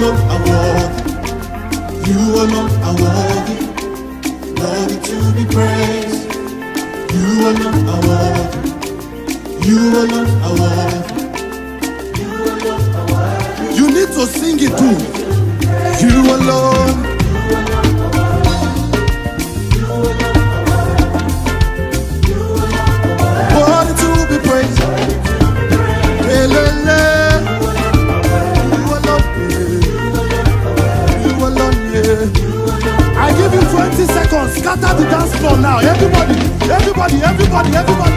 alone are worthy. You alone are worthy. Worthy to be praised. You alone are worthy. You alone are worthy. You alone are worthy. You need to sing it too. You alone. Worthy to be praised. Elele. You alone. You alone. Yeah. I give you 20 seconds. Scatter the dance floor now. Everybody. Everybody. Everybody. Everybody.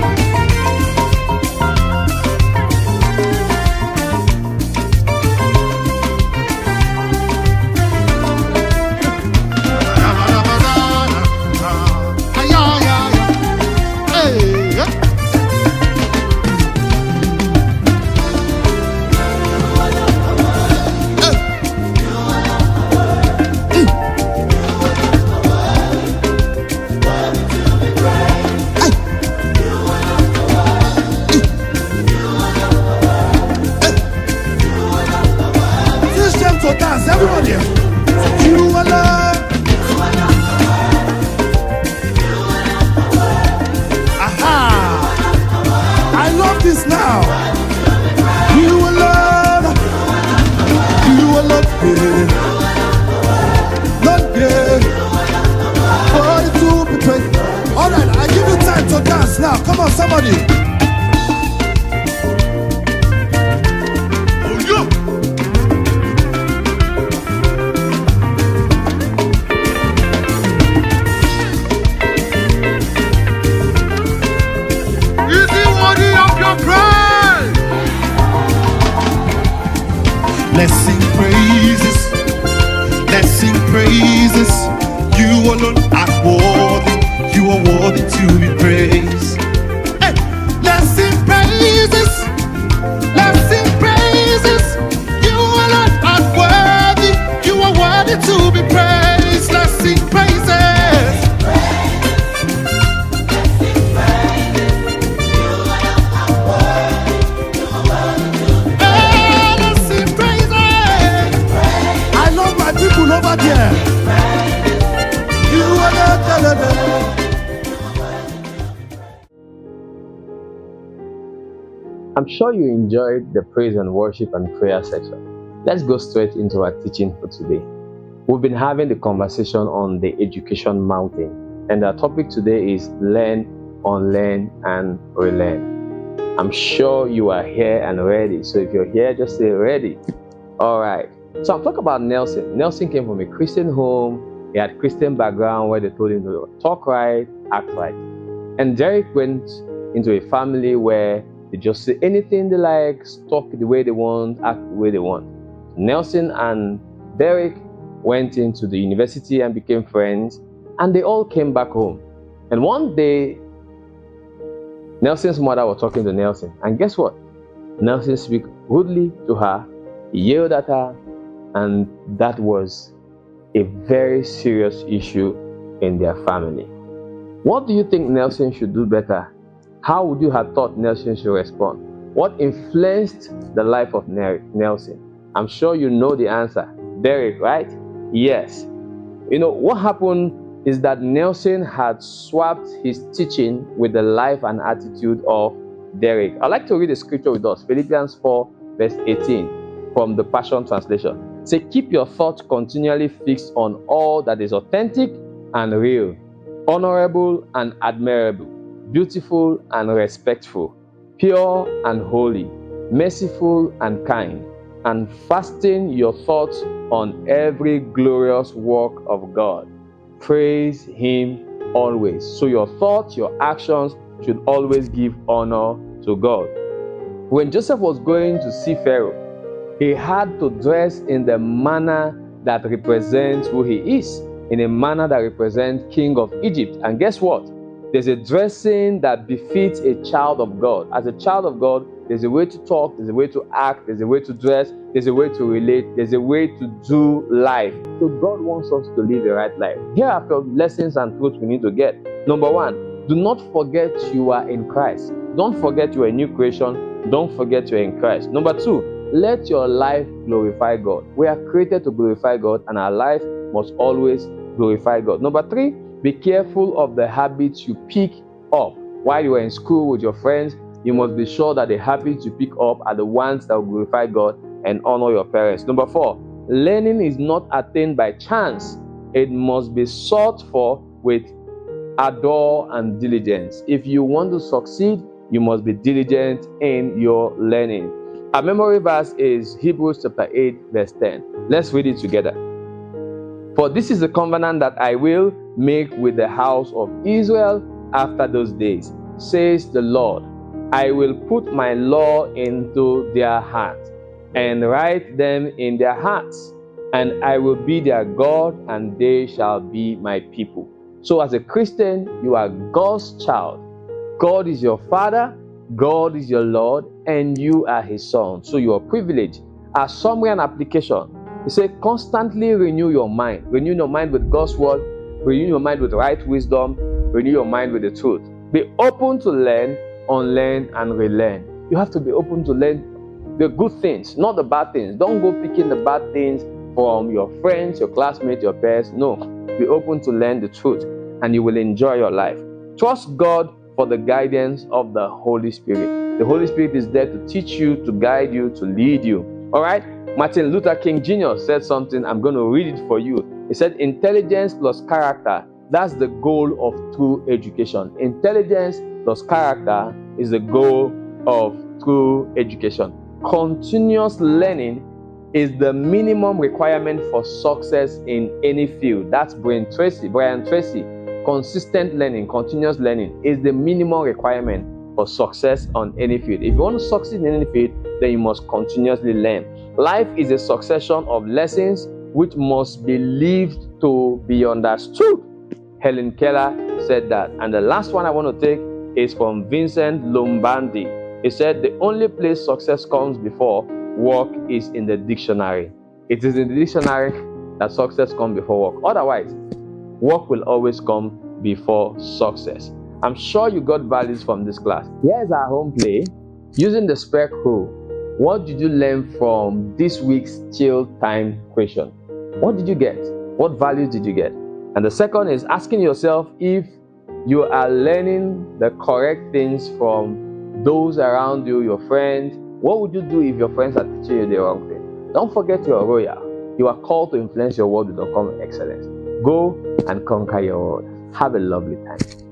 Everybody, you alone. Aha! I love this now. You alone. You alone. Not good. Worthy to be praised. All right, I give you time to dance now. Come on, somebody. Let's sing praises. Let's sing praises. You alone are worthy. You are worthy to be praised. Hey, let's sing praises. Let's sing praises. You alone are worthy. You are worthy to be praised. Let's sing praises. Over there. You are not. I'm sure you enjoyed the praise and worship and prayer section. Let's go straight into our teaching for today. We've been having the conversation on the education mountain, and our topic today is learn, unlearn, and relearn. I'm sure you are here and ready. So if you're here, just say ready. All right. So I'm talking about Nelson. Nelson came from a Christian home. He had Christian background where they told him to talk right, act right. And Derek went into a family where they just say anything they like, talk the way they want, act the way they want. Nelson and Derek went into the university and became friends, and they all came back home. And one day, Nelson's mother was talking to Nelson, and guess what? Nelson spoke rudely to her, he yelled at her, and that was a very serious issue in their family. What do you think Nelson should do better? How would you have thought Nelson should respond? What influenced the life of Nelson? I'm sure you know the answer. Derek, right? Yes. You know, what happened is that Nelson had swapped his teaching with the life and attitude of Derek. I'd like to read the scripture with us. Philippians 4 verse 18 from the Passion Translation. Say, keep your thoughts continually fixed on all that is authentic and real, honorable and admirable, beautiful and respectful, pure and holy, merciful and kind, and fasten your thoughts on every glorious work of God. Praise Him always. So your thoughts, your actions should always give honor to God. When Joseph was going to see Pharaoh, he had to dress in the manner that represents who he is, in a manner that represents King of Egypt. And guess what? There's a dressing that befits a child of God. As a child of God, there's a way to talk, there's a way to act, there's a way to dress, there's a way to relate, there's a way to do life. So God wants us to live the right life. Here are the lessons and truths we need to get. Number one, do not forget you are in Christ. Don't forget you are a new creation. Don't forget you are in Christ. Number two, let your life glorify God. We are created to glorify God, and our life must always glorify God. Number 3, be careful of the habits you pick up. While you are in school with your friends, you must be sure that the habits you pick up are the ones that will glorify God and honor your parents. Number 4, learning is not attained by chance. It must be sought for with ardor and diligence. If you want to succeed, you must be diligent in your learning. Our memory verse is Hebrews chapter 8, verse 10. Let's read it together. For this is the covenant that I will make with the house of Israel after those days, says the Lord. I will put my law into their hearts and write them in their hearts, and I will be their God, and they shall be my people. So as a Christian, you are God's child. God is your Father, God is your Lord, and you are His Son. So you are privileged. As summary and application, He said, constantly renew your mind. Renew your mind with God's word. Renew your mind with right wisdom. Renew your mind with the truth. Be open to learn, unlearn, and relearn. You have to be open to learn the good things, not the bad things. Don't go picking the bad things from your friends, your classmates, your peers. No. Be open to learn the truth, and you will enjoy your life. Trust God for the guidance of the Holy Spirit. The Holy Spirit is there to teach you, to guide you, to lead you. All right? Martin Luther King Jr. said something. I'm going to read it for you. He said, intelligence plus character, that's the goal of true education. Intelligence plus character is the goal of true education. Continuous learning is the minimum requirement for success in any field. That's Brian Tracy. Consistent learning, continuous learning is the minimum requirement for success on any field. If you want to succeed in any field, then you must continuously learn. Life is a succession of lessons which must be lived to be understood. Helen Keller said that. And the last one I want to take is from Vincent Lombardi. He said, the only place success comes before work is in the dictionary. It is in the dictionary that success comes before work. Otherwise, work will always come before success. I'm sure you got values from this class. Here's our home play. Using the spec rule, what did you learn from this week's chill time question? What did you get? What values did you get? And the second is asking yourself if you are learning the correct things from those around you, your friends. What would you do if your friends are teaching you the wrong thing? Don't forget you are royal. You are called to influence your world with uncommon excellence. Go and conquer your world. Have a lovely time.